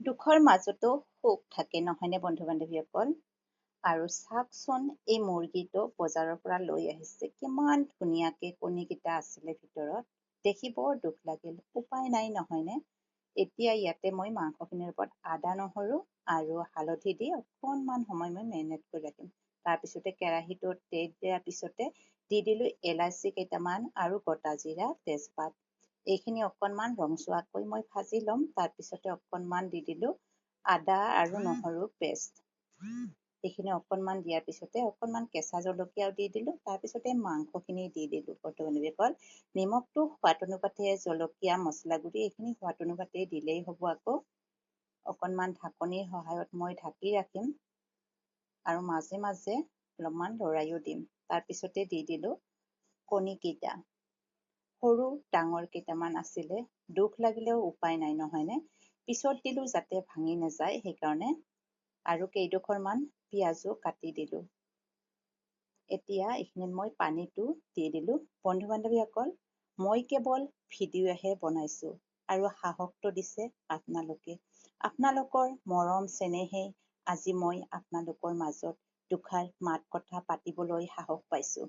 দুখৰ মাজতো সুখ থাকে নহয়নে বন্ধু বান্ধৱীসকল। আৰু চাওকচোন এই মুৰ্গীটো বজাৰৰ পৰা লৈ আহিছে, কিমান ধুনীয়াকে কণীকেইটা আছিলে ভিতৰত, দেখি বৰ দুখ লাগিল, উপায় নাই নহয়নে। এতিয়া ইয়াতে মই মাংসখিনিৰ ওপৰত আদা নহৰু আৰু হালধি দি অকণমান সময় মই মেৰিনেট কৰি ৰাখিম। তাৰপিছতে কেৰাহীটোত তেল দিয়াৰ পিছতে দি দিলোঁ এলাচি কেইটামান আৰু গোটা জিৰা তেজপাত। এইখিনি অকণমান ৰংচোৱাকৈ মই ভাজি ল'ম। তাৰপিছতে অকণমান দি দিলোঁ আদা আৰু নহৰু পেষ্ট। এইখিনি অকণমান দিয়াৰ পিছতে অকণমান কেঁচা জলকীয়াও দি দিলোঁ। তাৰপিছতে মাংসখিনি দি দিলোঁ। বন্ধু বান্ধৱীসকল, নিমখটো সোৱাদ অনুপাতে, জলকীয়া মছলা গুড়ি এইখিনি সোৱাদ অনুপাতে দিলেই হ'ব। আকৌ অকণমান ঢাকনিৰ সহায়ত মই ঢাকি ৰাখিম আৰু মাজে মাজে অলপমান লৰাইও দিম। তাৰপিছতে দি দিলোঁ কণীকেইটা, সৰু ডাঙৰ কেইটামান আছিলে, দুখ লাগিলেও উপায় নাই নহয়নে। পিছত দিলোঁ যাতে ভাঙি নাযায় সেইকাৰণে, আৰু কেইডোখৰমান পিঁয়াজো কাটি দিলোঁ। এতিয়া এইখিনিত মই পানীটো দি দিলোঁ। বন্ধু বান্ধৱীসকল, মই কেৱল ভিডিঅ'হে বনাইছোঁ আৰু সাহসটো দিছে আপোনালোকে। আপোনালোকৰ মৰম চেনেহে আজি মই আপোনালোকৰ মাজত দুষাৰ মাত কথা পাতিবলৈ সাহস পাইছোঁ।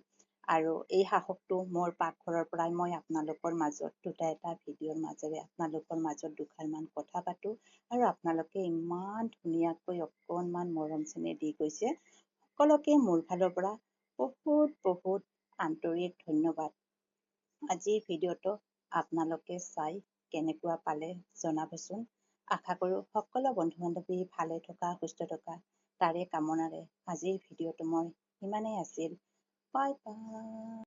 আৰু এই সাহসটো মোৰ পাকঘৰৰ পৰাই মই আপোনালোকৰ মাজত দুটা এটা ভিডিঅ'ৰ মাজেৰে আপোনালোকৰ মাজত দুষাৰমান কথা পাতোঁ। আৰু আপোনালোকে ইমান ধুনীয়াকৈ অকণমান মৰম চেনেহ দি গৈছে, সকলোকে মোৰ ফালৰ পৰা বহুত বহুত আন্তৰিক ধন্যবাদ। আজিৰ ভিডিঅ'টো আপোনালোকে চাই কেনেকুৱা পালে জনাবচোন। আশা কৰোঁ সকলো বন্ধু বান্ধৱী ভালে থকা সুস্থ থকা তাৰে কামনাৰে আজিৰ ভিডিঅ'টো মই ইমানেই আছিল। Bye bye.